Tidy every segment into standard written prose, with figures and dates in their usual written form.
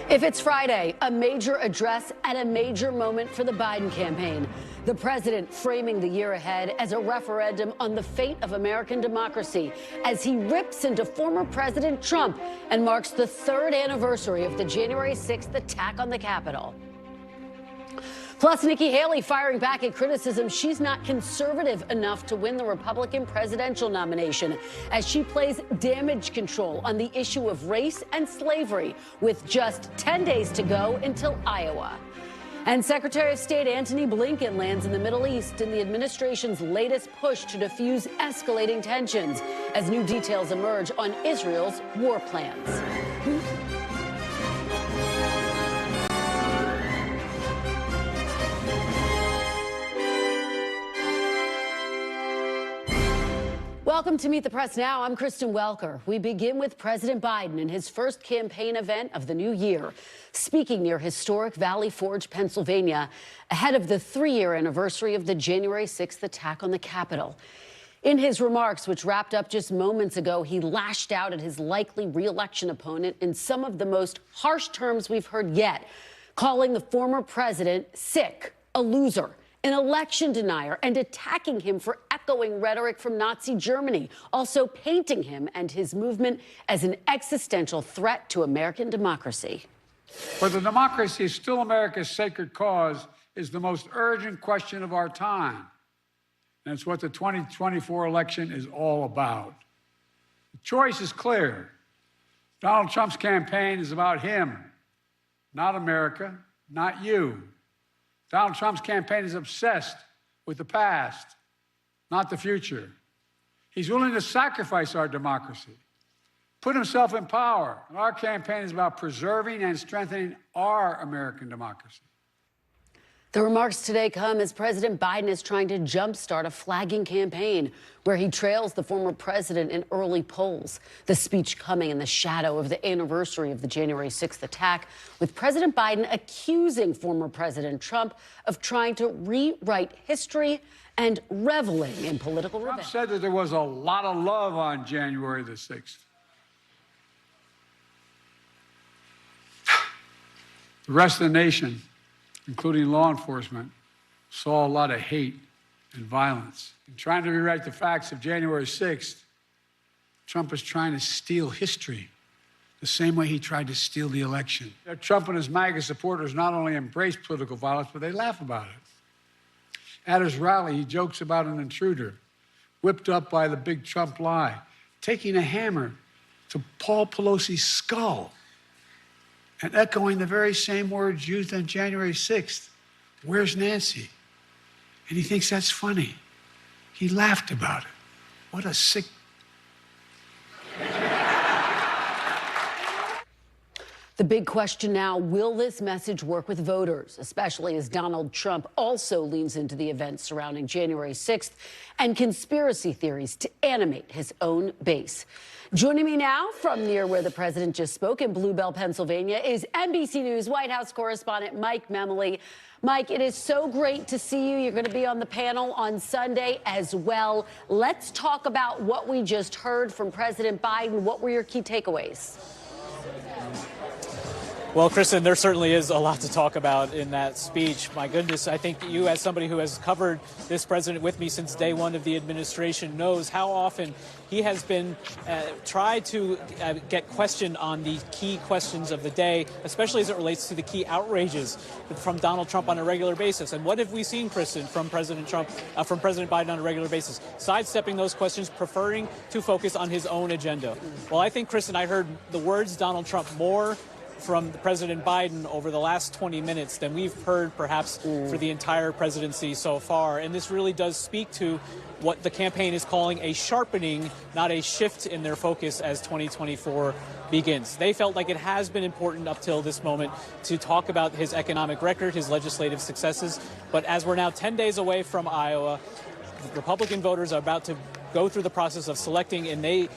If it's Friday, a major address at a major moment for the Biden campaign. The president framing the year ahead as a referendum on the fate of American democracy as he rips into former President Trump and marks the 3rd anniversary of the January 6th attack on the Capitol. Plus, Nikki Haley firing back at criticism she's not conservative enough to win the Republican presidential nomination as she plays damage control on the issue of race and slavery with just 10 days to go until Iowa. And Secretary of State Antony Blinken lands in the Middle East in the administration's latest push to defuse escalating tensions as new details emerge on Israel's war plans. Welcome to Meet the Press Now. I'm Kristen Welker. We begin with President Biden in his first campaign event of the new year, speaking near historic Valley Forge, Pennsylvania, ahead of the 3-year anniversary of the January 6th attack on the Capitol. In his remarks, which wrapped up just moments ago, he lashed out at his likely re-election opponent in some of the most harsh terms we've heard yet, calling the former president sick, a loser, an election denier, and attacking him for echoing rhetoric from Nazi Germany, also painting him and his movement as an existential threat to American democracy. Whether democracy is still America's sacred cause is the most urgent question of our time. And it's what the 2024 election is all about. The choice is clear. Donald Trump's campaign is about him, not America, not you. Donald Trump's campaign is obsessed with the past, not the future. He's willing to sacrifice our democracy, put himself in power. And our campaign is about preserving and strengthening our American democracy. The remarks today come as President Biden is trying to jumpstart a flagging campaign where he trails the former president in early polls. The speech coming in the shadow of the anniversary of the January 6th attack, with President Biden accusing former President Trump of trying to rewrite history and reveling in political revenge. Trump said that there was a lot of love on January the 6th. The rest of the nation, including law enforcement, saw a lot of hate and violence. In trying to rewrite the facts of January 6th, Trump is trying to steal history the same way he tried to steal the election. Trump and his MAGA supporters not only embrace political violence, but they laugh about it. At his rally, he jokes about an intruder, whipped up by the big Trump lie, taking a hammer to Paul Pelosi's skull, and echoing the very same words used on January 6th. Where's Nancy? And he thinks that's funny. He laughed about it. What a sick... The big question now, will this message work with voters, especially as Donald Trump also leans into the events surrounding January 6th and conspiracy theories to animate his own base? Joining me now from near where the president just spoke in Blue Bell, Pennsylvania, is NBC News White House correspondent Mike Memoli. Mike, it is so great to see you. You're going to be on the panel on Sunday as well. Let's talk about what we just heard from President Biden. What were your key takeaways? Well, Kristen, there certainly is a lot to talk about in that speech. My goodness, I think you, as somebody who has covered this president with me since day one of the administration, knows how often he has been tried to get questioned on the key questions of the day, especially as it relates to the key outrages from Donald Trump on a regular basis. And what have we seen, Kristen, from President Biden on a regular basis? Sidestepping those questions, preferring to focus on his own agenda. Well, I think, Kristen, I heard the words Donald Trump more from President Biden over the last 20 minutes than we've heard perhaps for the entire presidency so far. And this really does speak to what the campaign is calling a sharpening, not a shift in their focus as 2024 begins. They felt like it has been important up till this moment to talk about his economic record, his legislative successes. But as we're now 10 days away from Iowa, Republican voters are about to go through the process of selecting, and they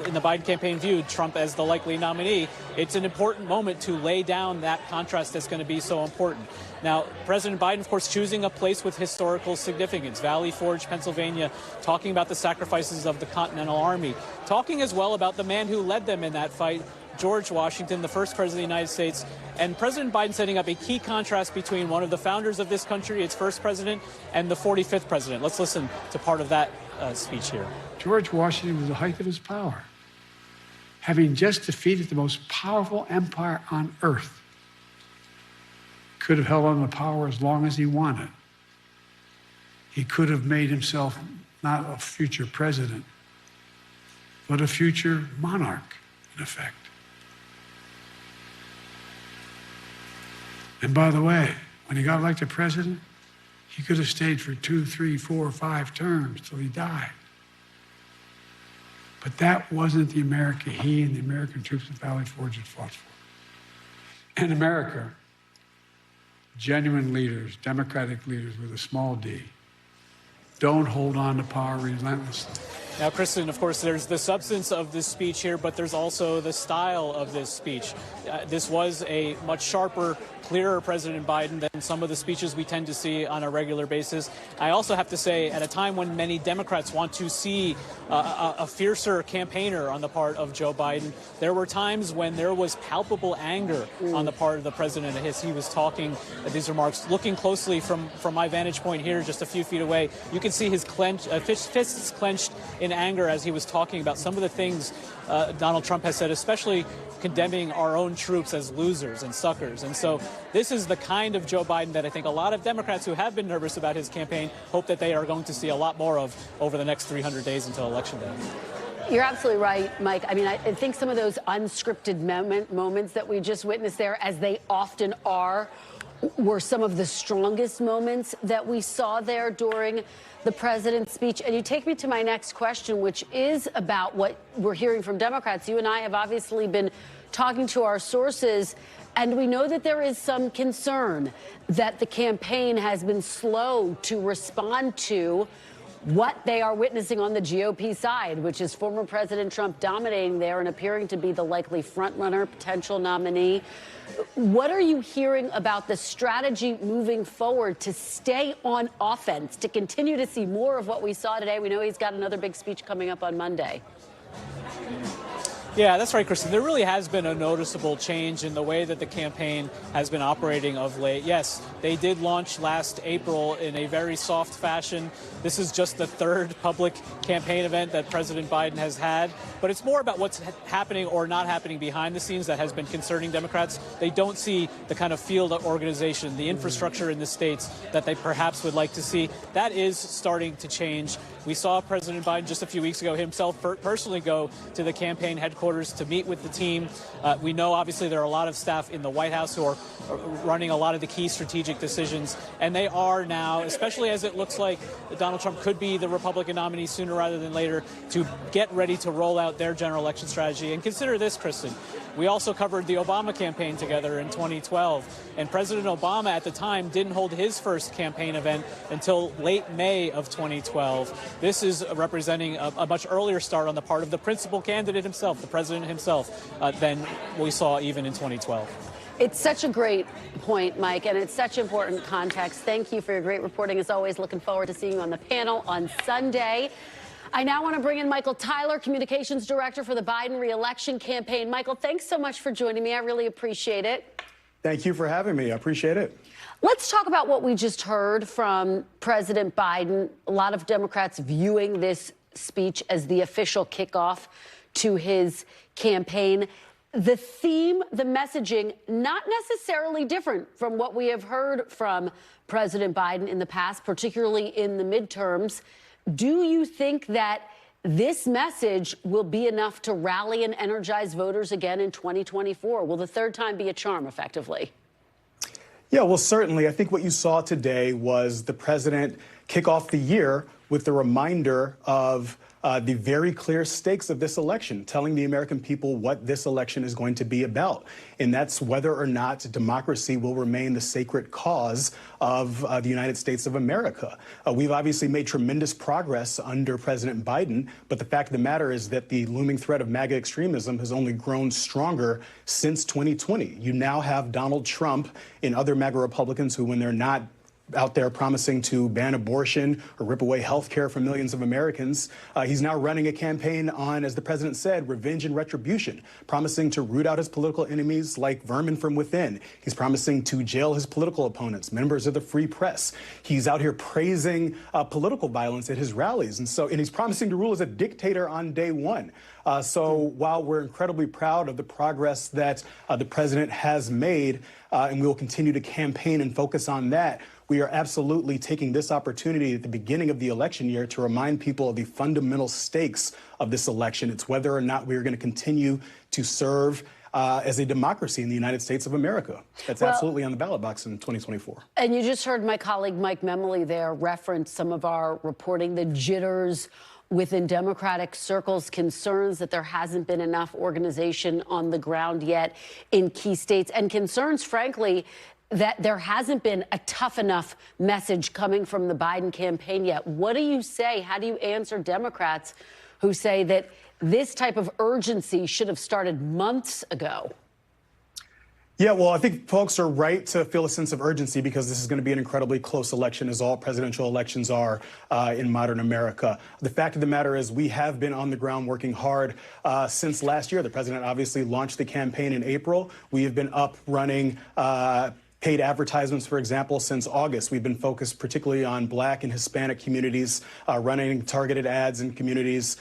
in the Biden campaign viewed Trump as the likely nominee, it's an important moment to lay down that contrast that's going to be so important. Now, President Biden, of course, choosing a place with historical significance, Valley Forge, Pennsylvania, talking about the sacrifices of the Continental Army, talking as well about the man who led them in that fight, George Washington, the first president of the United States, and President Biden setting up a key contrast between one of the founders of this country, its first president, and the 45th president. Let's listen to part of that speech here. George Washington was at the height of his power, having just defeated the most powerful empire on earth. Could have held on to power as long as he wanted. He could have made himself not a future president, but a future monarch, in effect. And by the way, when he got elected president, he could have stayed for 2, 3, 4, 5 terms till he died. But that wasn't the America he and the American troops at Valley Forge had fought for. In America, genuine leaders, democratic leaders with a small d, don't hold on to power relentlessly. Now, Kristen, of course, there's the substance of this speech here, but there's also the style of this speech. This was a much sharper, clearer President Biden than some of the speeches we tend to see on a regular basis. I also have to say, at a time when many Democrats want to see a fiercer campaigner on the part of Joe Biden, there were times when there was palpable anger on the part of the president as he was talking these remarks. Looking closely from my vantage point here, just a few feet away, you can see his fists clenched in anger as he was talking about some of the things Donald Trump has said, especially condemning our own troops as losers and suckers. And so this is the kind of Joe Biden that I think a lot of Democrats who have been nervous about his campaign hope that they are going to see a lot more of over the next 300 days until Election Day. You're absolutely right, Mike. I mean, I think some of those unscripted moments that we just witnessed there, as they often are, were some of the strongest moments that we saw there during the president's speech. And you take me to my next question, which is about what we're hearing from Democrats. You and I have obviously been talking to our sources, and we know that there is some concern that the campaign has been slow to respond to what they are witnessing on the GOP side, which is former President Trump dominating there and appearing to be the likely frontrunner, potential nominee. What are you hearing about the strategy moving forward to stay on offense, to continue to see more of what we saw today? We know he's got another big speech coming up on Monday. Yeah, that's right, Kristen. There really has been a noticeable change in the way that the campaign has been operating of late. Yes, they did launch last April in a very soft fashion. This is just the third public campaign event that President Biden has had. But it's more about what's happening or not happening behind the scenes that has been concerning Democrats. They don't see the kind of field organization, the infrastructure in the states that they perhaps would like to see. That is starting to change. We saw President Biden just a few weeks ago himself personally go to the campaign headquarters to meet with the team. We know, obviously, there are a lot of staff in the White House who are running a lot of the key strategic decisions. And they are now, especially as it looks like Donald Trump could be the Republican nominee sooner rather than later, to get ready to roll out their general election strategy. And consider this, Kristen. We also covered the Obama campaign together in 2012. And President Obama at the time didn't hold his first campaign event until late May of 2012. This is representing a much earlier start on the part of the principal candidate himself, the president himself, than we saw even in 2012. It's such a great point, Mike, and it's such important context. Thank you for your great reporting. As always, looking forward to seeing you on the panel on Sunday. I now want to bring in Michael Tyler, Communications Director for the Biden re-election campaign. Michael, thanks so much for joining me. I really appreciate it. Thank you for having me. I appreciate it. Let's talk about what we just heard from President Biden. A lot of Democrats viewing this speech as the official kickoff to his campaign. The theme, the messaging, not necessarily different from what we have heard from President Biden in the past, particularly in the midterms. Do you think that this message will be enough to rally and energize voters again in 2024? Will the third time be a charm, effectively? Yeah, well, certainly. I think what you saw today was the president kick off the year with the reminder of the very clear stakes of this election, telling the American people what this election is going to be about. And that's whether or not democracy will remain the sacred cause of the United States of America. We've obviously made tremendous progress under President Biden, but the fact of the matter is that the looming threat of MAGA extremism has only grown stronger since 2020. You now have Donald Trump and other MAGA Republicans who, when they're not out there promising to ban abortion or rip away health care for millions of Americans, he's now running a campaign on, as the president said, revenge and retribution, promising to root out his political enemies like vermin from within. He's promising to jail his political opponents, members of the free press. He's out here praising political violence at his rallies. And he's promising to rule as a dictator on day one. So while we're incredibly proud of the progress that the president has made, and we will continue to campaign and focus on that, we are absolutely taking this opportunity at the beginning of the election year to remind people of the fundamental stakes of this election. It's whether or not we are going to continue to serve as a democracy in the United States of America. That's absolutely on the ballot box in 2024. And you just heard my colleague Mike Memoli there reference some of our reporting, the jitters within Democratic circles, concerns that there hasn't been enough organization on the ground yet in key states, and concerns, frankly, that there hasn't been a tough enough message coming from the Biden campaign yet. What do you say? How do you answer Democrats who say that this type of urgency should have started months ago? Yeah, well, I think folks are right to feel a sense of urgency because this is going to be an incredibly close election, as all presidential elections are in modern America. The fact of the matter is we have been on the ground working hard since last year. The president obviously launched the campaign in April. We have been up running paid advertisements, for example, since August. We've been focused particularly on Black and Hispanic communities, running targeted ads in communities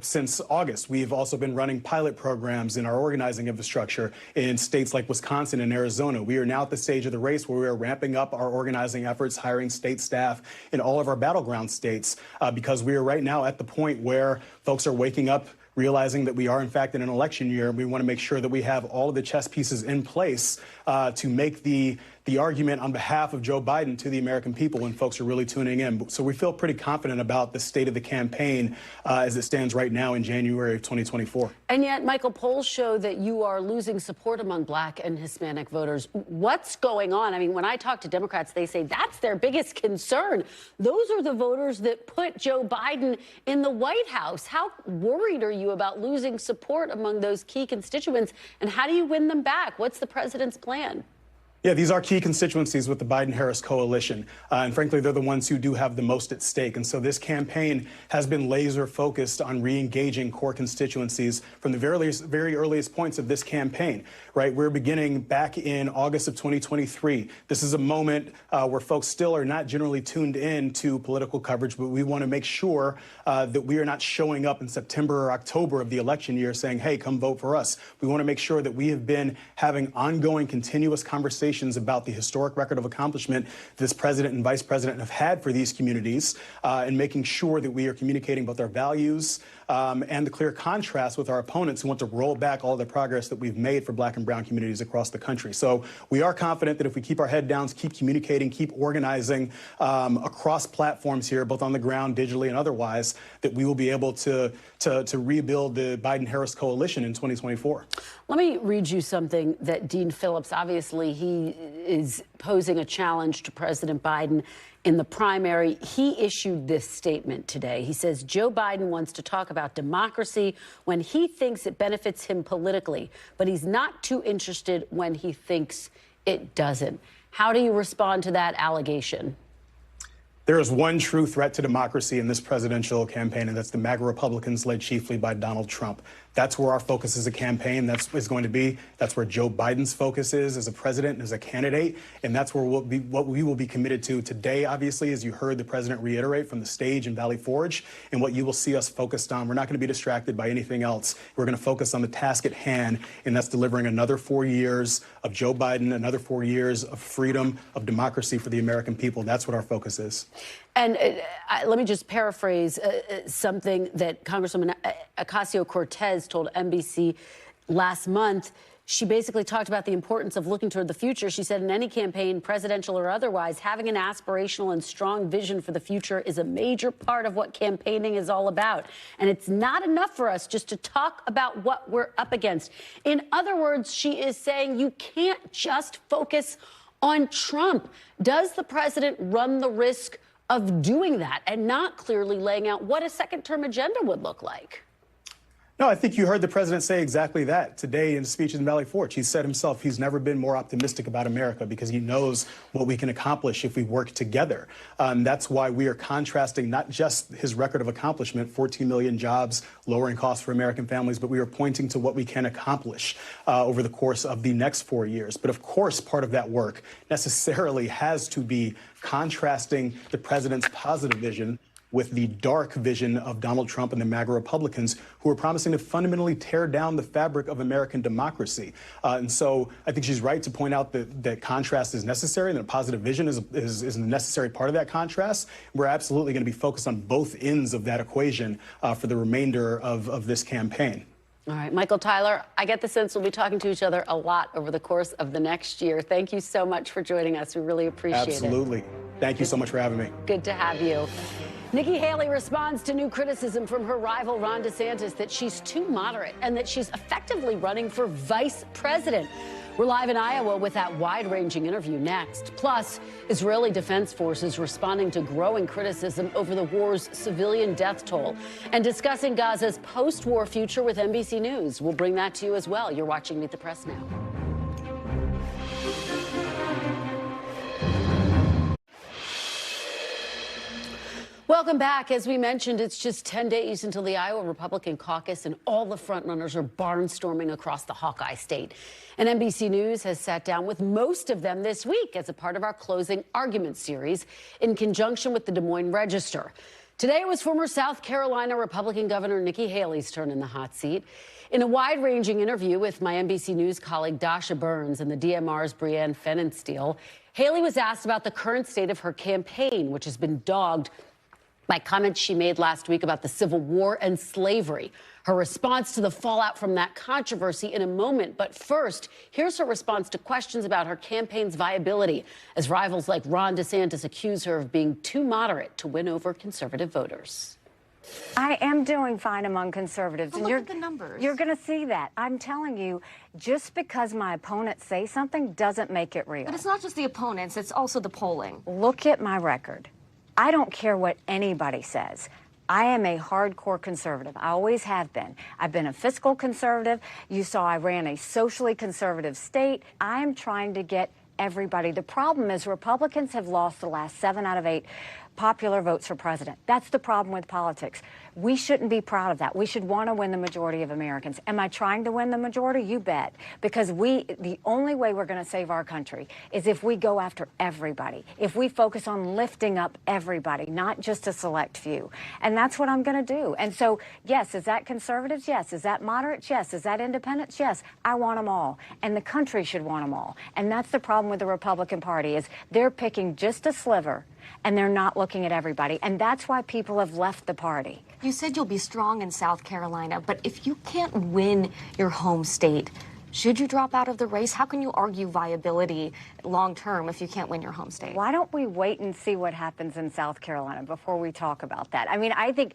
since August. We've also been running pilot programs in our organizing infrastructure in states like Wisconsin and Arizona. We are now at the stage of the race where we are ramping up our organizing efforts, hiring state staff in all of our battleground states, because we are right now at the point where folks are waking up, realizing that we are, in fact, in an election year. We want to make sure that we have all of the chess pieces in place to make the argument on behalf of Joe Biden to the American people when folks are really tuning in. So we feel pretty confident about the state of the campaign as it stands right now in January of 2024. And yet, Michael, polls show that you are losing support among Black and Hispanic voters. What's going on? I mean, when I talk to Democrats, they say that's their biggest concern. Those are the voters that put Joe Biden in the White House. How worried are you about losing support among those key constituents? And how do you win them back? What's the president's plan? Yeah, these are key constituencies with the Biden-Harris coalition. And frankly, they're the ones who do have the most at stake. And so this campaign has been laser focused on re-engaging core constituencies from the very earliest points of this campaign, right? We're beginning back in August of 2023. This is a moment where folks still are not generally tuned in to political coverage, but we want to make sure that we are not showing up in September or October of the election year saying, hey, come vote for us. We want to make sure that we have been having ongoing, continuous conversations about the historic record of accomplishment this president and vice president have had for these communities, and making sure that we are communicating both our values and the clear contrast with our opponents who want to roll back all the progress that we've made for Black and brown communities across the country. So we are confident that if we keep our head down, keep communicating, keep organizing across platforms here, both on the ground, digitally, and otherwise, that we will be able to rebuild the Biden-Harris coalition in 2024. Let me read you something that Dean Phillips, obviously, he is posing a challenge to President Biden in the primary. He issued this statement today. He says Joe Biden wants to talk about democracy when he thinks it benefits him politically, but he's not too interested when he thinks it doesn't. How do you respond to that allegation? There is one true threat to democracy in this presidential campaign, and that's the MAGA Republicans led chiefly by Donald Trump. That's where our focus as a campaign is going to be. That's where Joe Biden's focus is as a president and as a candidate. And that's where what we will be committed to today, obviously, as you heard the president reiterate from the stage in Valley Forge, and what you will see us focused on. We're not going to be distracted by anything else. We're going to focus on the task at hand, and that's delivering another 4 years of Joe Biden, another 4 years of freedom, of democracy for the American people. That's what our focus is. And let me just paraphrase something that Congresswoman Ocasio-Cortez told NBC Last month, she basically talked about the importance of looking toward the future. She said in any campaign, presidential or otherwise, having an aspirational and strong vision for the future is a major part of what campaigning is all about. And it's not enough for us just to talk about what we're up against. In other words, she is saying you can't just focus on Trump. Does the president run the risk of doing that and not clearly laying out what a second-term agenda would look like? No, I think you heard the president say exactly that today in his speech in Valley Forge. He said himself he's never been more optimistic about America because he knows what we can accomplish if we work together. That's why we are contrasting not just his record of accomplishment, 14 million jobs, lowering costs for American families, but we are pointing to what we can accomplish over the course of the next 4 years. But of course, part of that work necessarily has to be contrasting the president's positive vision with the dark vision of Donald Trump and the MAGA Republicans who are promising to fundamentally tear down the fabric of American democracy. And so I think she's right to point out that contrast is necessary and that a positive vision is a necessary part of that contrast. We're absolutely going to be focused on both ends of that equation for the remainder of this campaign. All right, Michael, Tyler, I get the sense we'll be talking to each other a lot over the course of the next year. Thank you so much for joining us. We really appreciate it. Absolutely. Thank you so much for having me. Good to have you. Nikki Haley responds to new criticism from her rival Ron DeSantis that she's too moderate and that she's effectively running for vice president. We're live in Iowa with that wide-ranging interview next. Plus, Israeli Defense Forces responding to growing criticism over the war's civilian death toll and discussing Gaza's post-war future with NBC News. We'll bring that to you as well. You're watching Meet the Press now. Welcome back. As we mentioned, it's just 10 days until the Iowa Republican caucus, and all the frontrunners are barnstorming across the Hawkeye state. And NBC News has sat down with most of them this week as a part of our closing argument series in conjunction with the Des Moines Register. Today it was former South Carolina Republican Governor Nikki Haley's turn in the hot seat. In a wide-ranging interview with my NBC News colleague Dasha Burns and the DMR's Brianne Fenensteele, Haley was asked about the current state of her campaign, which has been dogged by comments she made last week about the Civil War and slavery. Her response to the fallout from that controversy in a moment. But first, here's her response to questions about her campaign's viability as rivals like Ron DeSantis accuse her of being too moderate to win over conservative voters. I am doing fine among conservatives. Well, and look at the numbers. You're going to see that. I'm telling you, just because my opponents say something doesn't make it real. But it's not just the opponents, it's also the polling. Look at my record. I don't care what anybody says. I am a hardcore conservative. I always have been. I've been a fiscal conservative. You saw I ran a socially conservative state. I'm trying to get everybody. The problem is Republicans have lost the last 7 out of 8 popular votes for president. That's the problem with politics. We shouldn't be proud of that. We should want to win the majority of Americans. Am I trying to win the majority? You bet. Because the only way we're going to save our country is if we go after everybody, if we focus on lifting up everybody, not just a select few. And that's what I'm going to do. And so, yes, is that conservatives? Yes. Is that moderates? Yes. Is that independents? Yes. I want them all. And the country should want them all. And that's the problem with the Republican Party is they're picking just a sliver and they're not looking at everybody. And that's why people have left the party. You said you'll be strong in South Carolina, but if you can't win your home state, should you drop out of the race? How can you argue viability long term if you can't win your home state? Why don't we wait and see what happens in South Carolina before we talk about that? I mean, I think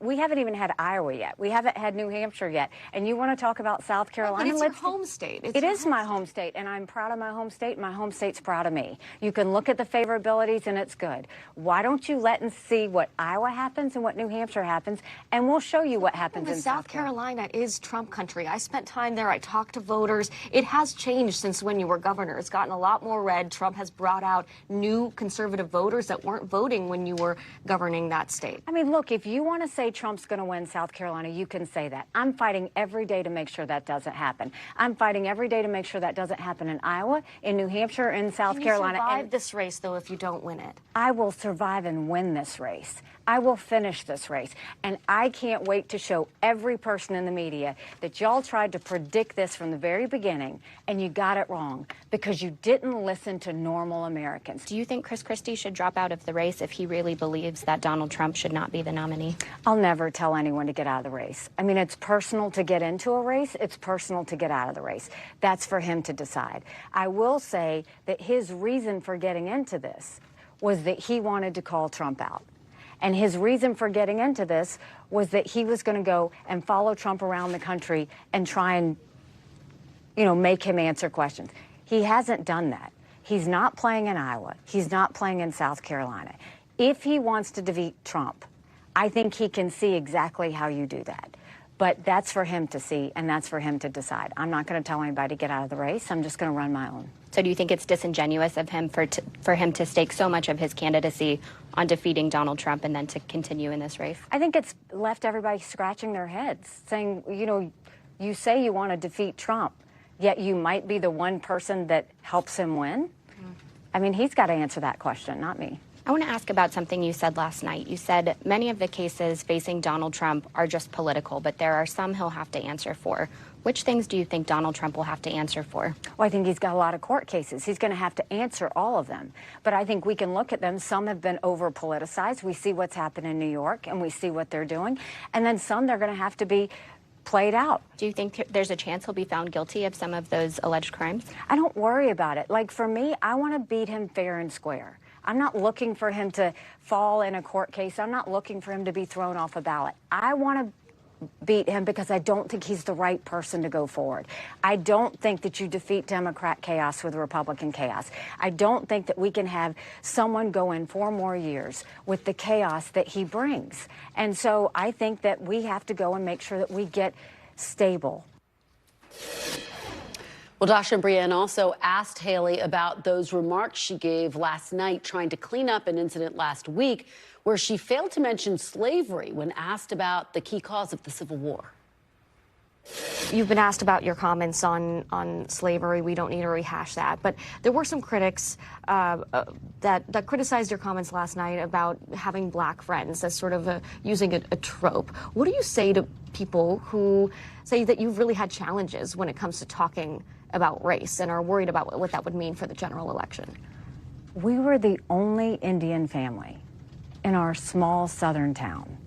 we haven't even had Iowa yet. We haven't had New Hampshire yet. And you want to talk about South Carolina? But it's your home state. It is my home state, and I'm proud of my home state. My home state's proud of me. You can look at the favorabilities, and it's good. Why don't you let and see what Iowa happens and what New Hampshire happens, and we'll show you what happens in South Carolina. Is Trump country. I spent time there. I talked to voters. It has changed since when you were governor. It's gotten a lot more red. Trump has brought out new conservative voters that weren't voting when you were governing that state. I mean, look, if you want to say Trump's going to win South Carolina, you can say that. I'm fighting every day to make sure that doesn't happen. I'm fighting every day to make sure that doesn't happen in Iowa, in New Hampshire, in South Carolina. Can you survive this race, though, if you don't win it? I will survive and win this race. I will finish this race. And I can't wait to show every person in the media that y'all tried to predict this from the very beginning, and you got it wrong because you didn't listen to normal Americans. Do you think Chris Christie should drop out of the race if he really believes that Donald Trump should not be the nominee? I'll never tell anyone to get out of the race. I mean, it's personal to get into a race. It's personal to get out of the race. That's for him to decide. I will say that his reason for getting into this was that he wanted to call Trump out. And his reason for getting into this was that he was going to go and follow Trump around the country and try and, make him answer questions. He hasn't done that. He's not playing in Iowa. He's not playing in South Carolina. If he wants to defeat Trump, I think he can see exactly how you do that. But that's for him to see, and that's for him to decide. I'm not going to tell anybody to get out of the race. I'm just going to run my own. So do you think it's disingenuous of him for him to stake so much of his candidacy on defeating Donald Trump and then to continue in this race? I think it's left everybody scratching their heads, saying, you say you want to defeat Trump, yet you might be the one person that helps him win. I mean, he's got to answer that question, not me. I want to ask about something you said last night. You said many of the cases facing Donald Trump are just political, but there are some he'll have to answer for. Which things do you think Donald Trump will have to answer for? Well, I think he's got a lot of court cases. He's going to have to answer all of them. But I think we can look at them. Some have been over-politicized. We see what's happened in New York, and we see what they're doing. And then some they're going to have to be played out. Do you think there's a chance he'll be found guilty of some of those alleged crimes? I don't worry about it. Like, for me, I want to beat him fair and square. I'm not looking for him to fall in a court case. I'm not looking for him to be thrown off a ballot. I want to beat him because I don't think he's the right person to go forward. I don't think that you defeat Democrat chaos with Republican chaos. I don't think that we can have someone go in 4 more years with the chaos that he brings. And so I think that we have to go and make sure that we get stable. Well, Dasha and Brienne also asked Haley about those remarks she gave last night trying to clean up an incident last week where she failed to mention slavery when asked about the key cause of the Civil War. You've been asked about your comments on slavery. We don't need to rehash that. But there were some critics that criticized your comments last night about having black friends as sort of using a trope. What do you say to people who say that you've really had challenges when it comes to talking about race and are worried about what that would mean for the general election? We were the only Indian family in our small southern town.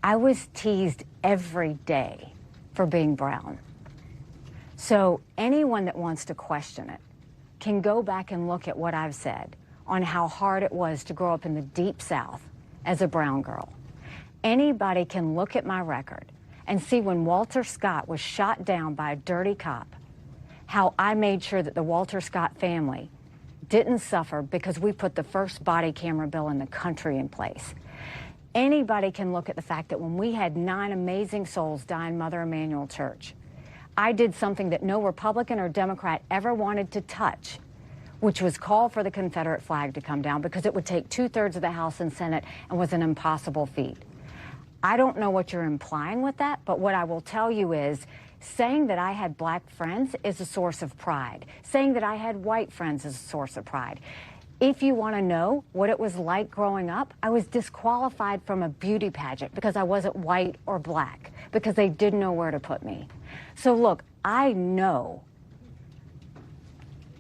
I was teased every day for being brown. So anyone that wants to question it can go back and look at what I've said on how hard it was to grow up in the Deep South as a brown girl. Anybody can look at my record and see when Walter Scott was shot down by a dirty cop, how I made sure that the Walter Scott family didn't suffer because we put the first body camera bill in the country in place. Anybody can look at the fact that when we had 9 amazing souls die in Mother Emanuel Church, I did something that no Republican or Democrat ever wanted to touch, which was call for the Confederate flag to come down because it would take 2/3 of the House and Senate and was an impossible feat. I don't know what you're implying with that, but what I will tell you is saying that I had black friends is a source of pride. Saying that I had white friends is a source of pride. If you want to know what it was like growing up, I was disqualified from a beauty pageant because I wasn't white or black, because they didn't know where to put me. So look, I know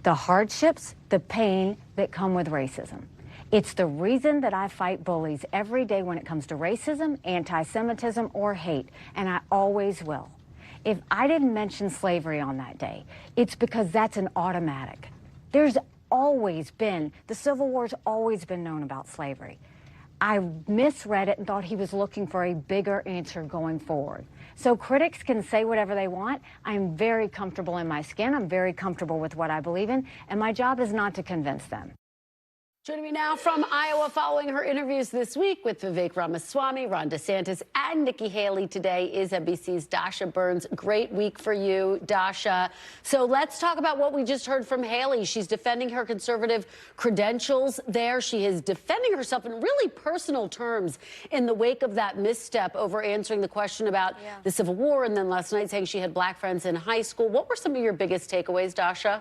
the hardships, the pain that come with racism. It's the reason that I fight bullies every day when it comes to racism, anti-Semitism, or hate, and I always will. If I didn't mention slavery on that day, it's because that's an automatic. There's always been, the Civil War's always been known about slavery. I misread it and thought he was looking for a bigger answer going forward. So critics can say whatever they want. I'm very comfortable in my skin. I'm very comfortable with what I believe in, and my job is not to convince them. Joining me now from Iowa following her interviews this week with Vivek Ramaswamy, Ron DeSantis, and Nikki Haley today is NBC's Dasha Burns. Great week for you, Dasha. So let's talk about what we just heard from Haley. She's defending her conservative credentials there. She is defending herself in really personal terms in the wake of that misstep over answering the question about the Civil War, and then last night saying she had black friends in high school. What were some of your biggest takeaways, Dasha?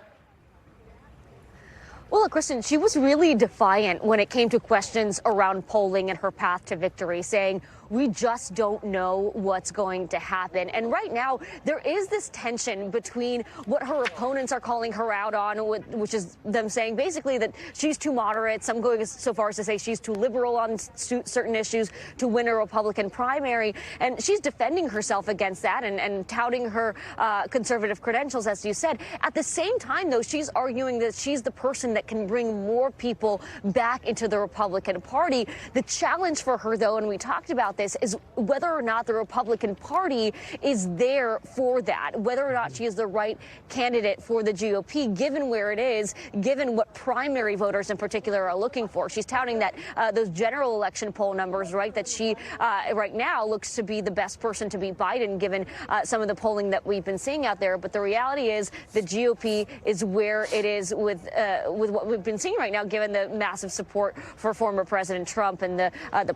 Well, Kristen, she was really defiant when it came to questions around polling and her path to victory, saying, we just don't know what's going to happen. And right now, there is this tension between what her opponents are calling her out on, which is them saying basically that she's too moderate, some going so far as to say she's too liberal on certain issues to win a Republican primary. And she's defending herself against that and touting her conservative credentials, as you said. At the same time, though, she's arguing that she's the person that can bring more people back into the Republican Party. The challenge for her, though, and we talked about this, is whether or not the Republican Party is there for that, whether or not she is the right candidate for the GOP, given where it is, given what primary voters in particular are looking for. She's touting that those general election poll numbers, right, that she right now looks to be the best person to beat Biden, given some of the polling that we've been seeing out there. But the reality is the GOP is where it is with what we've been seeing right now, given the massive support for former President Trump and the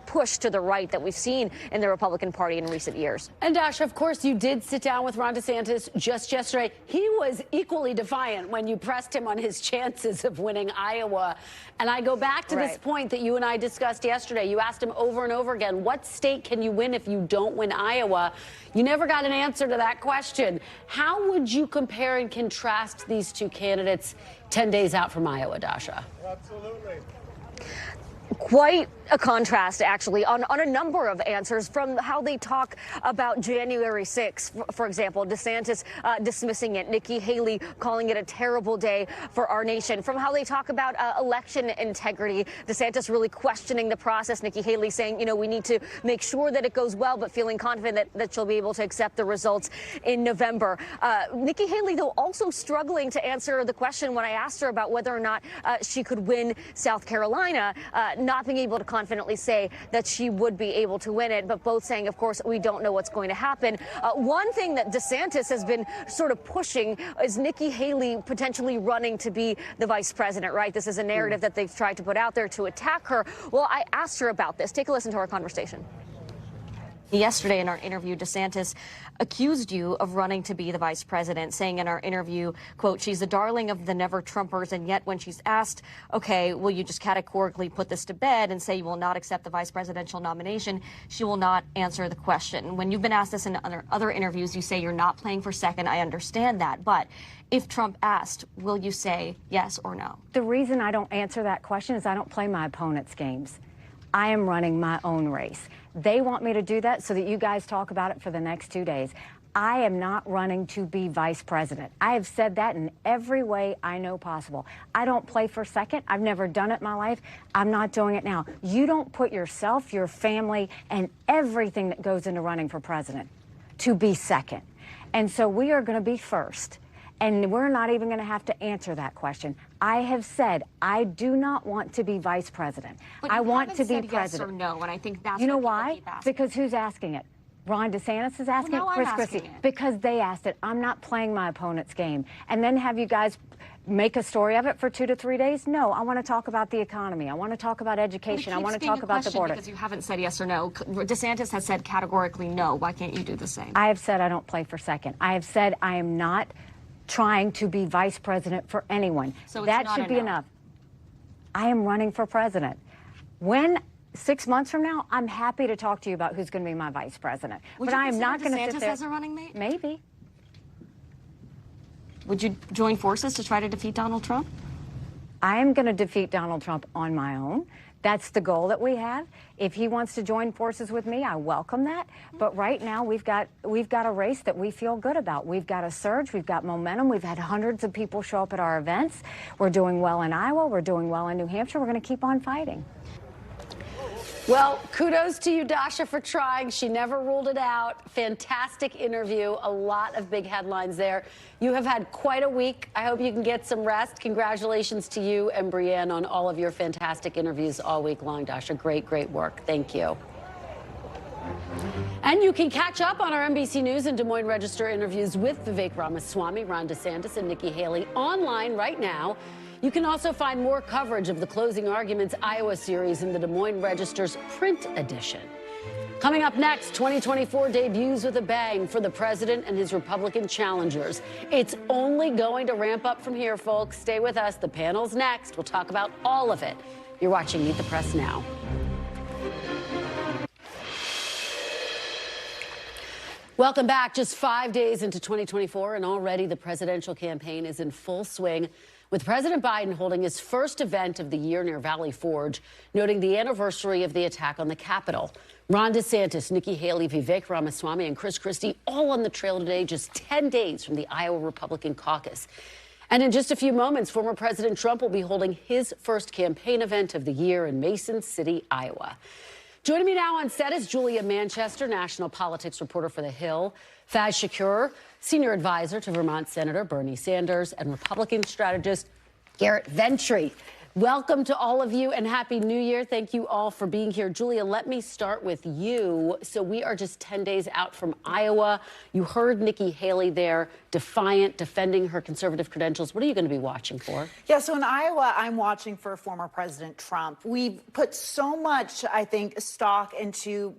push to the right that we've seen in the Republican Party in recent years. And Dasha, of course, you did sit down with Ron DeSantis just yesterday. He was equally defiant when you pressed him on his chances of winning Iowa. And I go back to this point that you and I discussed yesterday. You asked him over and over again, what state can you win if you don't win Iowa? You never got an answer to that question. How would you compare and contrast these two candidates 10 days out from Iowa, Dasha? Absolutely. Quite a contrast, actually, on a number of answers, from how they talk about January 6th, for example, DeSantis dismissing it, Nikki Haley calling it a terrible day for our nation, from how they talk about election integrity, DeSantis really questioning the process, Nikki Haley saying, you know, we need to make sure that it goes well, but feeling confident that she'll be able to accept the results in November. Nikki Haley, though, also struggling to answer the question when I asked her about whether or not she could win South Carolina, not being able to confidently say that she would be able to win it, but both saying, of course, we don't know what's going to happen. One thing that DeSantis has been sort of pushing is Nikki Haley potentially running to be the vice president, right? This is a narrative that they've tried to put out there to attack her. Well, I asked her about this. Take a listen to our conversation. Yesterday in our interview, DeSantis accused you of running to be the vice president, saying in our interview, quote, she's the darling of the never Trumpers, and yet when she's asked, okay, will you just categorically put this to bed and say you will not accept the vice presidential nomination, she will not answer the question. When you've been asked this in other interviews, you say you're not playing for second. I understand that, but if Trump asked, will you say yes or no? The reason I don't answer that question is I don't play my opponent's games. I am running my own race. They want me to do that so that you guys talk about it for the next 2 days. I am not running to be vice president. I have said that in every way I know possible. I don't play for second. I've never done it in my life. I'm not doing it now. You don't put yourself, your family, and everything that goes into running for president to be second. And so we are going to be first. And we're not even going to have to answer that question. I have said I do not want to be vice president. I want to be president. Yes or no, and I think that's you know what why? Keep asking. Because who's asking it? Ron DeSantis is asking well, it. Chris Christie. Because they asked it. I'm not playing my opponent's game. And then have you guys make a story of it for 2 to 3 days? No, I want to talk about the economy. I want to talk about education. I want to talk about the border. Because you haven't said yes or no. DeSantis has said categorically no. Why can't you do the same? I have said I don't play for second. I have said I am not trying to be vice president for anyone. So that should be enough. I am running for president. When 6 months from now, I'm happy to talk to you about who's going to be my vice president. But I am not going to sit there as a running mate? Maybe. Would you join forces to try to defeat Donald Trump? I am going to defeat Donald Trump on my own. That's the goal that we have. If he wants to join forces with me, I welcome that. But right now, we've got a race that we feel good about. We've got a surge. We've got momentum. We've had hundreds of people show up at our events. We're doing well in Iowa. We're doing well in New Hampshire. We're going to keep on fighting. Well, kudos to you, Dasha, for trying. She never ruled it out. Fantastic interview. A lot of big headlines there. You have had quite a week. I hope you can get some rest. Congratulations to you and Brienne on all of your fantastic interviews all week long, Dasha. Great, great work. Thank you. And you can catch up on our NBC News and Des Moines Register interviews with Vivek Ramaswamy, Ron DeSantis, and Nikki Haley online right now. You can also find more coverage of the Closing Arguments Iowa series in the Des Moines Register's print edition. Coming up next, 2024 debuts with a bang for the president and his Republican challengers. It's only going to ramp up from here, folks. Stay with us. The panel's next. We'll talk about all of it. You're watching Meet the Press Now. Welcome back. Just 5 days into 2024, and already the presidential campaign is in full swing, with President Biden holding his first event of the year near Valley Forge, noting the anniversary of the attack on the Capitol. Ron DeSantis, Nikki Haley, Vivek Ramaswamy, and Chris Christie all on the trail today, just 10 days from the Iowa Republican caucus. And in just a few moments, former President Trump will be holding his first campaign event of the year in Mason City, Iowa. Joining me now on set is Julia Manchester, national politics reporter for The Hill, Faiz Shakir, senior advisor to Vermont Senator Bernie Sanders, and Republican strategist Garrett Ventry. Welcome to all of you and Happy New Year. Thank you all for being here. Julia, let me start with you. So we are just 10 days out from Iowa. You heard Nikki Haley there, defiant, defending her conservative credentials. What are you going to be watching for? Yeah, so in Iowa, I'm watching for former President Trump. We've put so much, I think, stock into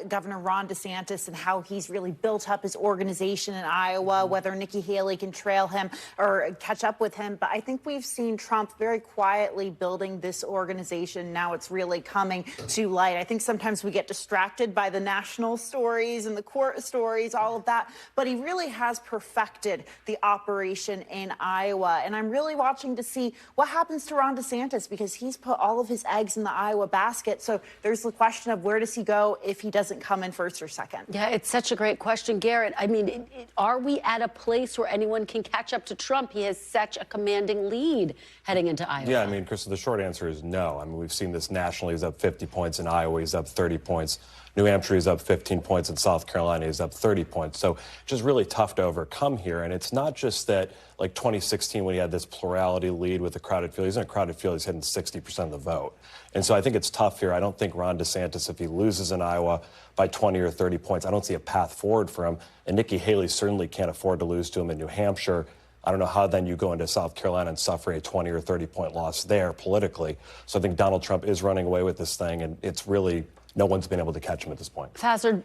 Governor Ron DeSantis and how he's really built up his organization in Iowa, whether Nikki Haley can trail him or catch up with him. But I think we've seen Trump very quietly building this organization. Now it's really coming to light. I think sometimes we get distracted by the national stories and the court stories, all of that, but he really has perfected the operation in Iowa. And I'm really watching to see what happens to Ron DeSantis, because he's put all of his eggs in the Iowa basket. So there's the question of where does he go if he doesn't come in first or second? Yeah, it's such a great question, Garrett. I mean, are we at a place where anyone can catch up to Trump? He has such a commanding lead heading into Iowa. Yeah, I mean, Chris, the short answer is no. I mean, we've seen this nationally. He's up 50 points. In Iowa, he's up 30 points. New Hampshire is up 15 points. In South Carolina, he's up 30 points. So just really tough to overcome here. And it's not just that, like 2016, when he had this plurality lead with a crowded field. He's in a crowded field. He's hitting 60% of the vote. And so I think it's tough here. I don't think Ron DeSantis, if he loses in Iowa by 20 or 30 points, I don't see a path forward for him. And Nikki Haley certainly can't afford to lose to him in New Hampshire. I don't know how then you go into South Carolina and suffer a 20 or 30-point loss there politically. So I think Donald Trump is running away with this thing, and it's really no one's been able to catch him at this point. Faiz,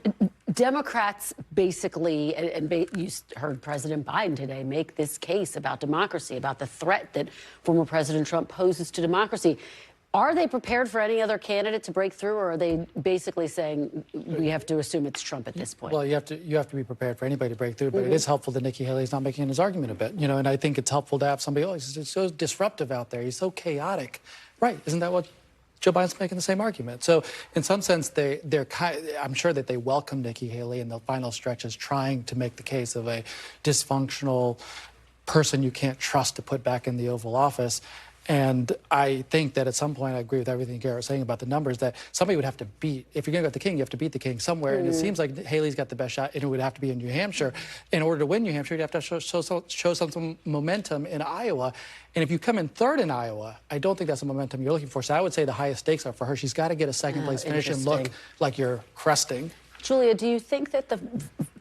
Democrats basically, and you heard President Biden today make this case about democracy, about the threat that former President Trump poses to democracy. Are they prepared for any other candidate to break through, or are they basically saying we have to assume it's Trump at this point? Well, you have to be prepared for anybody to break through, but it is helpful that Nikki Haley's not making his argument a bit, you know, and I think it's helpful to have somebody, he's so disruptive out there, he's so chaotic. Right, isn't that what Joe Biden's making the same argument? So in some sense, I'm sure that they welcome Nikki Haley in the final stretches trying to make the case of a dysfunctional person you can't trust to put back in the Oval Office. And I think that at some point, I agree with everything Garrett was saying about the numbers, that somebody would have to beat, if you're going to go with the king, you have to beat the king somewhere. And it seems like Haley's got the best shot, and it would have to be in New Hampshire. In order to win New Hampshire, you'd have to show some momentum in Iowa. And if you come in third in Iowa, I don't think that's the momentum you're looking for. So I would say the highest stakes are for her. She's got to get a second-place finish and look like you're cresting. Julia, do you think that the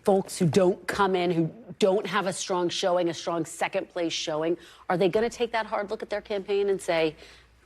folks who don't come in, who don't have a strong showing, a strong second-place showing, are they going to take that hard look at their campaign and say,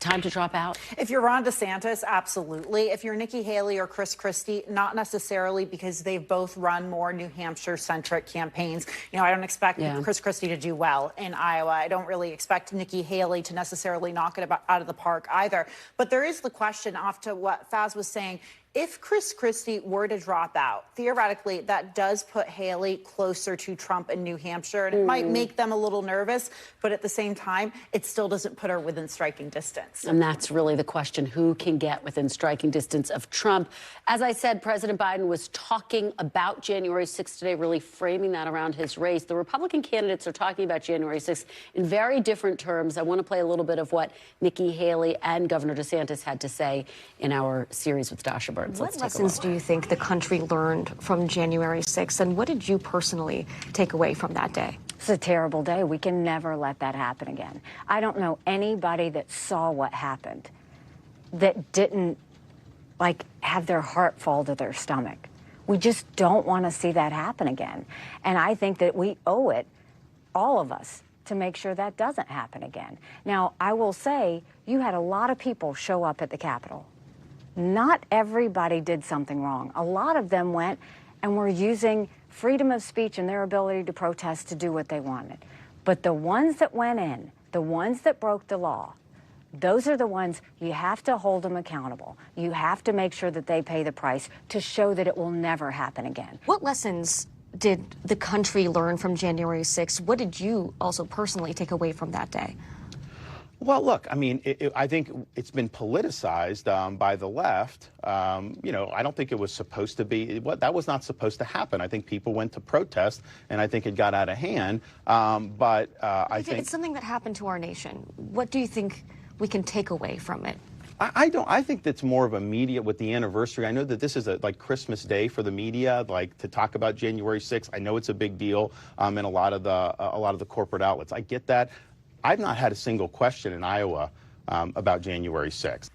time to drop out? If you're Ron DeSantis, absolutely. If you're Nikki Haley or Chris Christie, not necessarily, because they've both run more New Hampshire-centric campaigns. You know, I don't expect Chris Christie to do well in Iowa. I don't really expect Nikki Haley to necessarily knock it out of the park either. But there is the question, off to what Faiz was saying. If Chris Christie were to drop out, theoretically, that does put Haley closer to Trump in New Hampshire, and it might make them a little nervous, but at the same time, it still doesn't put her within striking distance. And that's really the question, who can get within striking distance of Trump? As I said, President Biden was talking about January 6th today, really framing that around his race. The Republican candidates are talking about January 6th in very different terms. I want to play a little bit of what Nikki Haley and Governor DeSantis had to say in our series with Dasha Burns. What lessons do you think the country learned from January 6th, and what did you personally take away from that day? It's a terrible day. We can never let that happen again. I don't know anybody that saw what happened that didn't, like, have their heart fall to their stomach. We just don't want to see that happen again. And I think that we owe it, all of us, to make sure that doesn't happen again. Now, I will say, you had a lot of people show up at the Capitol. Not everybody did something wrong. A lot of them went and were using freedom of speech and their ability to protest to do what they wanted. But the ones that went in, the ones that broke the law, those are the ones you have to hold them accountable. You have to make sure that they pay the price to show that it will never happen again. What lessons did the country learn from January 6th? What did you also personally take away from that day? Well, look, I mean, I think it's been politicized by the left. You know, I don't think it was supposed to be. That was not supposed to happen. I think people went to protest, and I think it got out of hand. But I think it's something that happened to our nation. What do you think we can take away from it? I think that's more of a media with the anniversary. I know that this is like Christmas Day for the media, like to talk about January 6th. I know it's a big deal in a lot of the corporate outlets. I get that. I've not had a single question in Iowa about January 6th.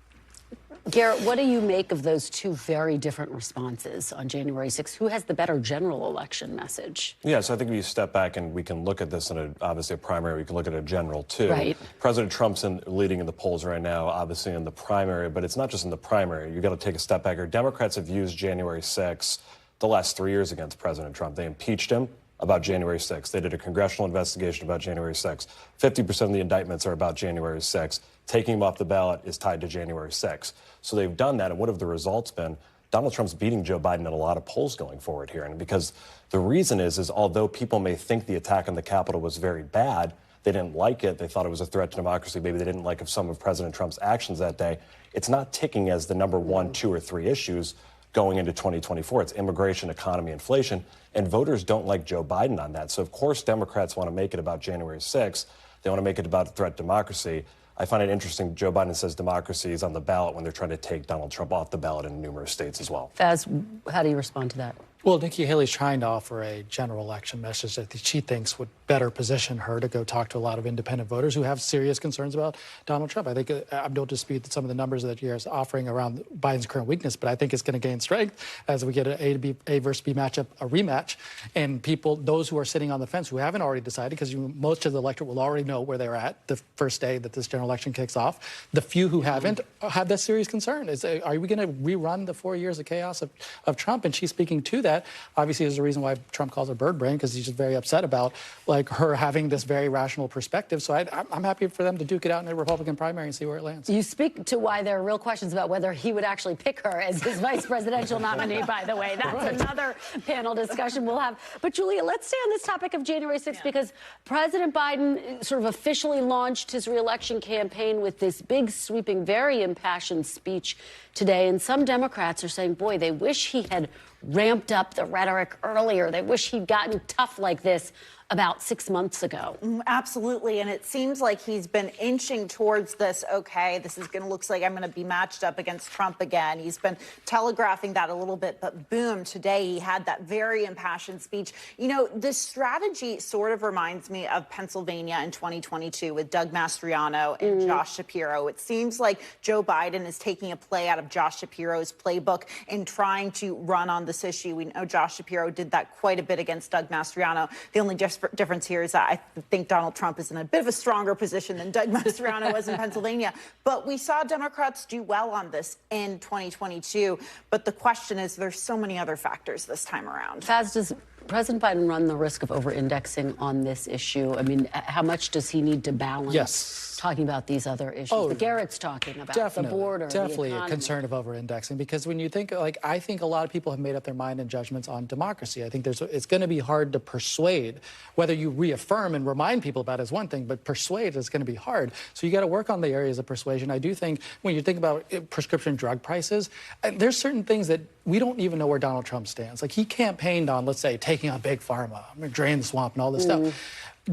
Garrett, what do you make of those two very different responses on January 6th? Who has the better general election message? Yeah, so I think if you step back and we can look at this in obviously a primary, we can look at a general too. Right. President Trump's leading in the polls right now, obviously in the primary, but it's not just in the primary. You've got to take a step back here. Democrats have used January 6th the last 3 years against President Trump. They impeached him about January 6th. They did a congressional investigation about January 6th. 50% of the indictments are about January 6th. Taking him off the ballot is tied to January 6th. So they've done that, and what have the results been? Donald Trump's beating Joe Biden in a lot of polls going forward here. And because the reason is although people may think the attack on the Capitol was very bad, they didn't like it, they thought it was a threat to democracy, maybe they didn't like some of President Trump's actions that day, it's not ticking as the number 1, 2, or 3 issues going into 2024. It's immigration, economy, inflation, and voters don't like Joe Biden on that. So, of course, Democrats want to make it about January 6th. They want to make it about a threat to democracy. I find it interesting Joe Biden says democracy is on the ballot when they're trying to take Donald Trump off the ballot in numerous states as well. Faiz, how do you respond to that? Well, Nikki Haley's trying to offer a general election message that she thinks would better position her to go talk to a lot of independent voters who have serious concerns about Donald Trump. I think I don't dispute that some of the numbers that you're offering around Biden's current weakness, but I think it's going to gain strength as we get an A versus B matchup, a rematch, and people, those who are sitting on the fence who haven't already decided, because most of the electorate will already know where they're at the first day that this general election kicks off. The few who haven't have that serious concern. Are we going to rerun the 4 years of chaos of Trump? And she's speaking to that. Obviously, there's a reason why Trump calls her bird brain, because he's just very upset about like her having this very rational perspective. So I'm happy for them to duke it out in a Republican primary and see where it lands. You speak to why there are real questions about whether he would actually pick her as his vice presidential nominee, by the way. That's another panel discussion we'll have. But, Julia, let's stay on this topic of January 6th, because President Biden sort of officially launched his reelection campaign with this big, sweeping, very impassioned speech today. And some Democrats are saying, boy, they wish he had ramped up the rhetoric earlier. They wish he'd gotten tough like this about 6 months ago. Absolutely. And it seems like he's been inching towards this. OK, this is going to looks like I'm going to be matched up against Trump again. He's been telegraphing that a little bit. But boom, today he had that very impassioned speech. You know, this strategy sort of reminds me of Pennsylvania in 2022 with Doug Mastriano and Josh Shapiro. It seems like Joe Biden is taking a play out of Josh Shapiro's playbook and trying to run on this issue. We know Josh Shapiro did that quite a bit against Doug Mastriano. The only difference here is that I think Donald Trump is in a bit of a stronger position than Doug Mastriano was in Pennsylvania. But we saw Democrats do well on this in 2022. But the question is, there's so many other factors this time around. Faiz, does President Biden run the risk of over-indexing on this issue? I mean, how much does he need to balance talking about these other issues? The Garrett's talking about the border, definitely the a concern of over-indexing, because when you think, like, I think a lot of people have made up their mind and judgments on democracy. I think it's going to be hard to persuade. Whether you reaffirm and remind people about it is one thing, but persuade is going to be hard. So you got to work on the areas of persuasion. I do think when you think about prescription drug prices, there's certain things that we don't even know where Donald Trump stands. Like, he campaigned on, let's say, taking on big pharma, I'm going to drain the swamp and all this stuff.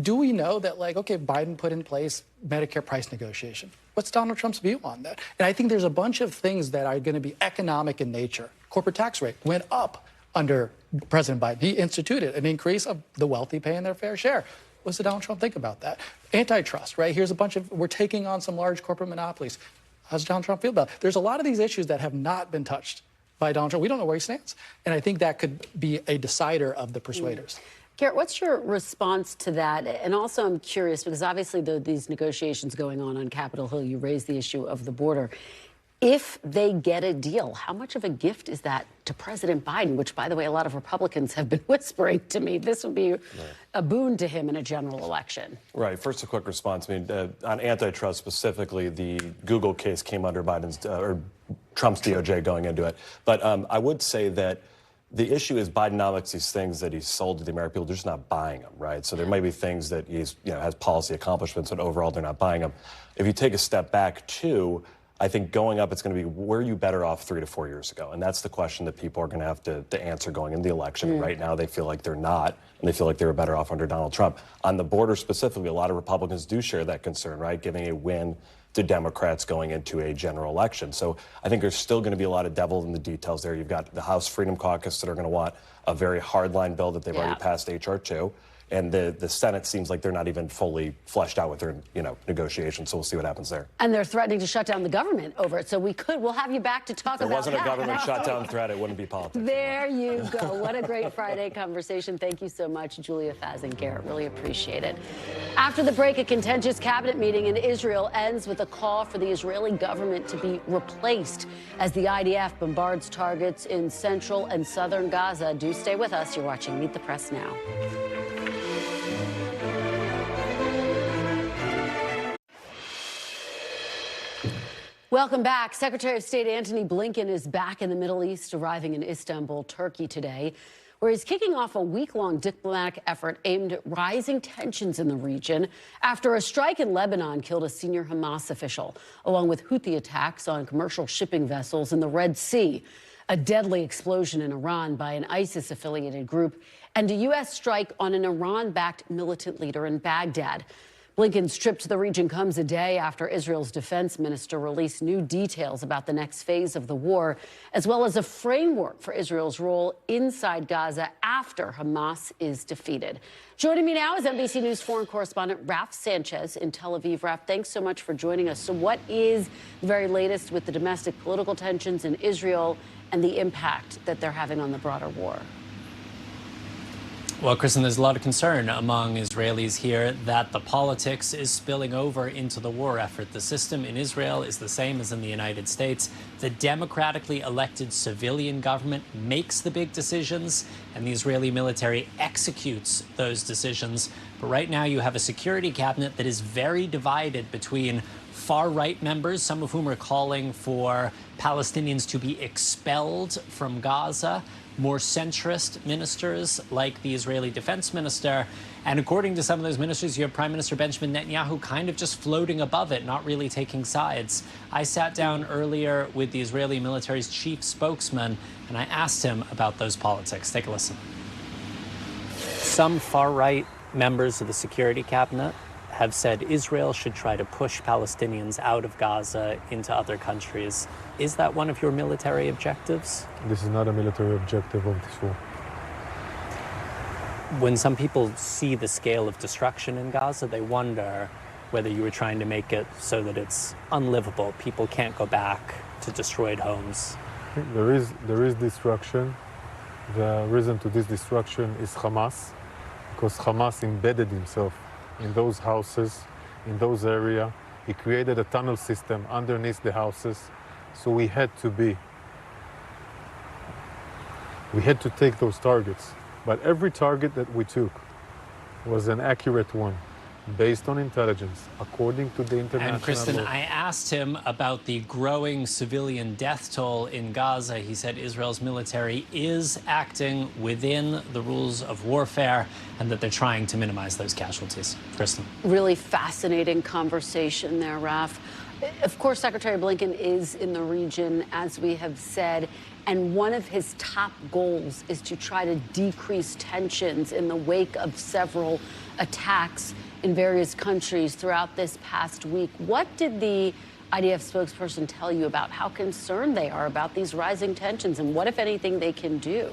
Do we know that, like, okay, Biden put in place Medicare price negotiation? What's Donald Trump's view on that? And I think there's a bunch of things that are going to be economic in nature. Corporate tax rate went up under President Biden. He instituted an increase of the wealthy paying their fair share. What does Donald Trump think about that? Antitrust, right? Here's a bunch of, we're taking on some large corporate monopolies. How does Donald Trump feel about it? There's a lot of these issues that have not been touched by Donald Trump. We don't know where he stands. And I think that could be a decider of the persuaders. Garrett, what's your response to that? And also, I'm curious, because obviously these negotiations going on Capitol Hill, you raised the issue of the border. If they get a deal, how much of a gift is that to President Biden, which, by the way, a lot of Republicans have been whispering to me this would be a boon to him in a general election? Right. First, a quick response. I mean, on antitrust specifically, the Google case came under Biden's or Trump's DOJ going into it. But I would say that The issue is Bidenomics, these things that he's sold to the American people, they're just not buying them, right? So there might be things that he's, has policy accomplishments, but overall they're not buying them. If you take a step back, too, I think going up, it's going to be, were you better off 3 to 4 years ago? And that's the question that people are going to have to answer going into the election. Right now, they feel like they're not, and they feel like they were better off under Donald Trump. On the border specifically, a lot of Republicans do share that concern, right? Giving a win to Democrats going into a general election. So I think there's still going to be a lot of devil in the details there. You've got the House Freedom Caucus that are going to want a very hardline bill that they've already passed H.R. 2. And the Senate seems like they're not even fully fleshed out with their, negotiations. So we'll see what happens there. And they're threatening to shut down the government over it. So we'll have you back to talk about that. If there wasn't a government shutdown threat, it wouldn't be politics. There you go. What a great Friday conversation. Thank you so much, Julia, Faiz, and Garrett. Really appreciate it. After the break, a contentious cabinet meeting in Israel ends with a call for the Israeli government to be replaced as the IDF bombards targets in central and southern Gaza. Do stay with us. You're watching Meet the Press now. Welcome back. Secretary of State Antony Blinken is back in the Middle East, arriving in Istanbul, Turkey today, where he's kicking off a week-long diplomatic effort aimed at rising tensions in the region after a strike in Lebanon killed a senior Hamas official, along with Houthi attacks on commercial shipping vessels in the Red Sea, a deadly explosion in Iran by an ISIS-affiliated group, and a U.S. strike on an Iran-backed militant leader in Baghdad. Blinken's trip to the region comes a day after Israel's defense minister released new details about the next phase of the war, as well as a framework for Israel's role inside Gaza after Hamas is defeated. Joining me now is NBC News foreign correspondent Raf Sanchez in Tel Aviv. Raf, thanks so much for joining us. So what is the very latest with the domestic political tensions in Israel and the impact that they're having on the broader war? Well, Kristen, there's a lot of concern among Israelis here that the politics is spilling over into the war effort. The system in Israel is the same as in the United States. The democratically elected civilian government makes the big decisions, and the Israeli military executes those decisions. But right now you have a security cabinet that is very divided between far-right members, some of whom are calling for Palestinians to be expelled from Gaza, more centrist ministers like the Israeli defense minister. And according to some of those ministers, you have Prime Minister Benjamin Netanyahu kind of just floating above it, not really taking sides. I sat down earlier with the Israeli military's chief spokesman, and I asked him about those politics. Take a listen. Some far-right members of the security cabinet have said Israel should try to push Palestinians out of Gaza into other countries. Is that one of your military objectives? This is not a military objective of this war. When some people see the scale of destruction in Gaza, they wonder whether you were trying to make it so that it's unlivable. People can't go back to destroyed homes. There is destruction. The reason to this destruction is Hamas, because Hamas embedded himself in those houses, in those areas. He created a tunnel system underneath the houses. So we had to take those targets. But every target that we took was an accurate one, based on intelligence, according to the international And Kristen, law. I asked him about the growing civilian death toll in Gaza. He said Israel's military is acting within the rules of warfare and that they're trying to minimize those casualties. Kristen. Really fascinating conversation there, Raf. Of course, Secretary Blinken is in the region, as we have said, and one of his top goals is to try to decrease tensions in the wake of several attacks in various countries throughout this past week. What did the IDF spokesperson tell you about how concerned they are about these rising tensions and what, if anything, they can do?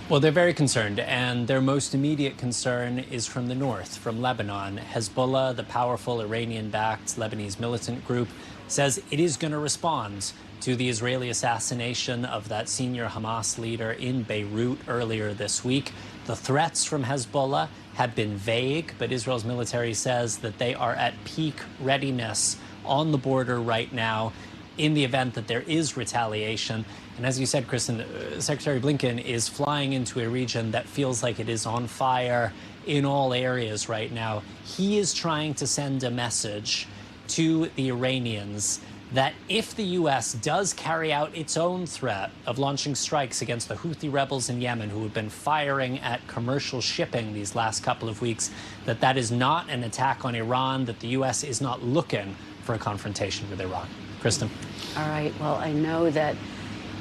Well, they're very concerned, and their most immediate concern is from the north, from Lebanon. Hezbollah, the powerful Iranian-backed Lebanese militant group, says it is going to respond to the Israeli assassination of that senior Hamas leader in Beirut earlier this week. The threats from Hezbollah have been vague, but Israel's military says that they are at peak readiness on the border right now in the event that there is retaliation. And as you said, Kristen, Secretary Blinken is flying into a region that feels like it is on fire in all areas right now. He is trying to send a message to the Iranians that if the U.S. does carry out its own threat of launching strikes against the Houthi rebels in Yemen, who have been firing at commercial shipping these last couple of weeks, that is not an attack on Iran, that the U.S. is not looking for a confrontation with Iran. Kristen. All right. Well, I know that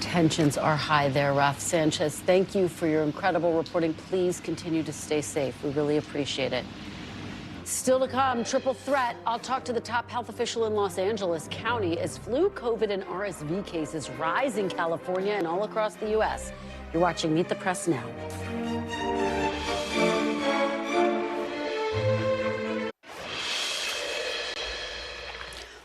tensions are high there. Raf Sanchez, thank you for your incredible reporting. Please continue to stay safe. We really appreciate it. Still to come, triple threat. I'll talk to the top health official in Los Angeles County as flu, COVID, and RSV cases rise in California and all across the U.S. You're watching Meet the Press now.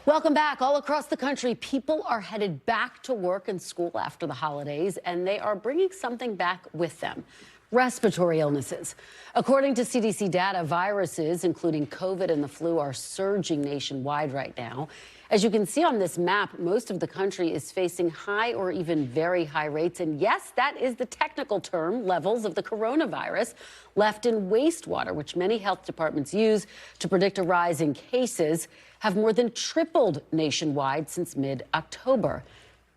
Welcome back. All across the country, people are headed back to work and school after the holidays, and they are bringing something back with them. Respiratory illnesses. According to CDC data, viruses, including COVID and the flu, are surging nationwide right now. As you can see on this map, most of the country is facing high or even very high rates. And yes, that is the technical term, levels of the coronavirus left in wastewater, which many health departments use to predict a rise in cases, have more than tripled nationwide since mid-October.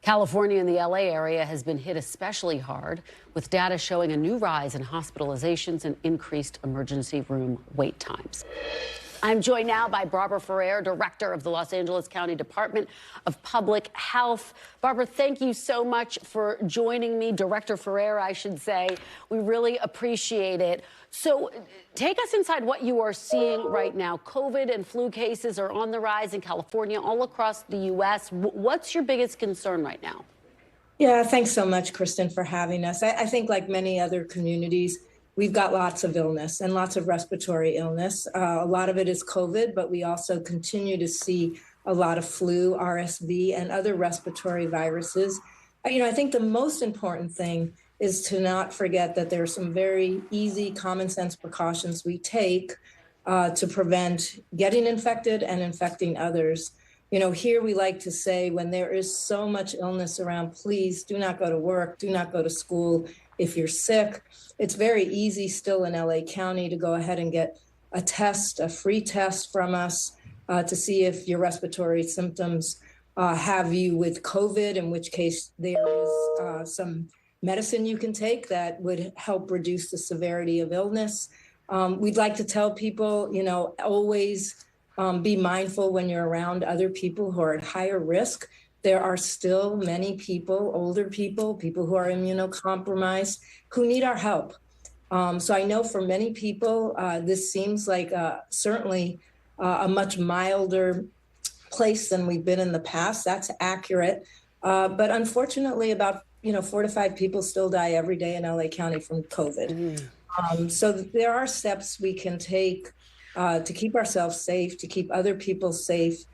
California and the LA area has been hit especially hard, with data showing a new rise in hospitalizations and increased emergency room wait times. I'm joined now by Barbara Ferrer, Director of the Los Angeles County Department of Public Health. Barbara, thank you so much for joining me. Director Ferrer, I should say. We really appreciate it. So take us inside what you are seeing right now. COVID and flu cases are on the rise in California, all across the U.S. What's your biggest concern right now? Yeah, thanks so much, Kristen, for having us. I think like many other communities, we've got lots of illness and lots of respiratory illness. A lot of it is COVID, but we also continue to see a lot of flu, RSV, and other respiratory viruses. I think the most important thing is to not forget that there are some very easy, common sense precautions we take to prevent getting infected and infecting others. Here we like to say when there is so much illness around, please do not go to work, do not go to school if you're sick. It's very easy still in LA County to go ahead and get a test, a free test from us to see if your respiratory symptoms have you with COVID, in which case there is some medicine you can take that would help reduce the severity of illness. We'd like to tell people, always be mindful when you're around other people who are at higher risk. There are still many people, older people, people who are immunocompromised, who need our help. So I know for many people, this seems like certainly a much milder place than we've been in the past. That's accurate. But unfortunately, about 4 to 5 people still die every day in LA County from COVID. So there are steps we can take to keep ourselves safe, to keep other people safe.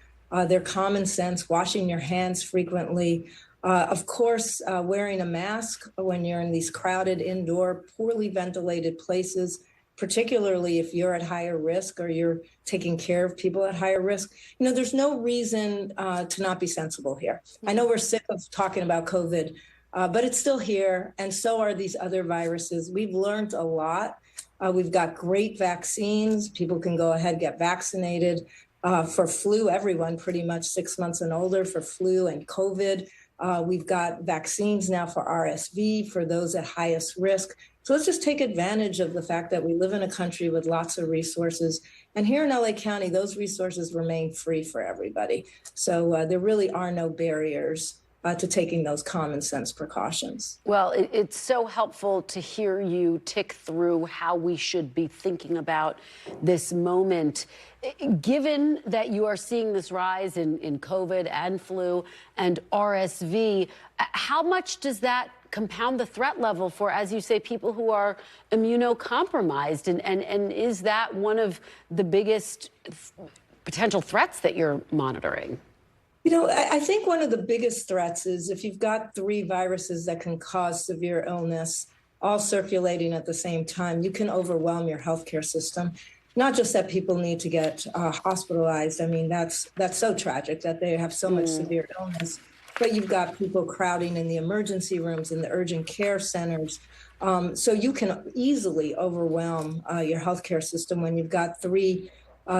They're common sense, washing your hands frequently. Of course, wearing a mask when you're in these crowded, indoor, poorly ventilated places, particularly if you're at higher risk or you're taking care of people at higher risk. There's no reason to not be sensible here. I know we're sick of talking about COVID, but it's still here, and so are these other viruses. We've learned a lot. We've got great vaccines. People can go ahead and get vaccinated. For flu, everyone pretty much 6 months and older for flu and COVID. We've got vaccines now for RSV for those at highest risk. So let's just take advantage of the fact that we live in a country with lots of resources. And here in LA County, those resources remain free for everybody. So there really are no barriers to taking those common sense precautions. Well, it's so helpful to hear you tick through how we should be thinking about this moment. Given that you are seeing this rise in COVID and flu and RSV, how much does that compound the threat level for, as you say, people who are immunocompromised? And is that one of the biggest potential threats that you're monitoring? I think one of the biggest threats is if you've got 3 viruses that can cause severe illness, all circulating at the same time, you can overwhelm your healthcare system. Not just that people need to get hospitalized. I mean, that's so tragic that they have so much severe illness, but you've got people crowding in the emergency rooms, in the urgent care centers. So you can easily overwhelm your healthcare system when you've got 3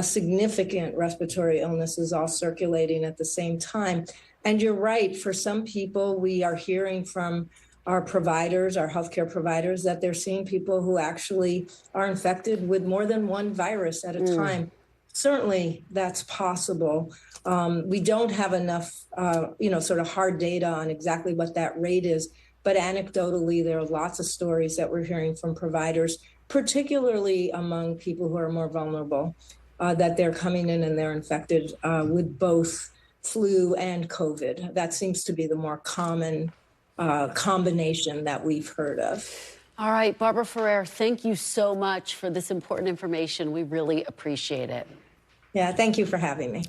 significant respiratory illnesses all circulating at the same time. And you're right, for some people, we are hearing from our providers, our healthcare providers, that they're seeing people who actually are infected with more than one virus at a time. Certainly, that's possible. We don't have enough, sort of hard data on exactly what that rate is. But anecdotally, there are lots of stories that we're hearing from providers, particularly among people who are more vulnerable, that they're coming in and they're infected with both flu and COVID. That seems to be the more common combination that we've heard of. All right, Barbara Ferrer, thank you so much for this important information. We really appreciate it. Yeah, thank you for having me.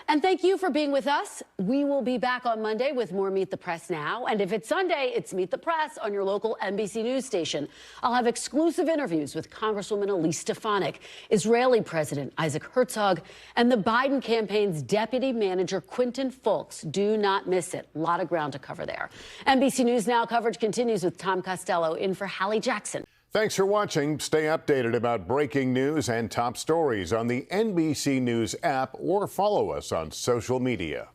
And thank you for being with us. We will be back on Monday with more Meet the Press Now. And if it's Sunday, it's Meet the Press on your local NBC News station. I'll have exclusive interviews with Congresswoman Elise Stefanik, Israeli President Isaac Herzog, and the Biden campaign's deputy manager, Quentin Fulks. Do not miss it. A lot of ground to cover there. NBC News Now coverage continues with Tom Costello in for Hallie Jackson. Thanks for watching. Stay updated about breaking news and top stories on the NBC News app or follow us on social media.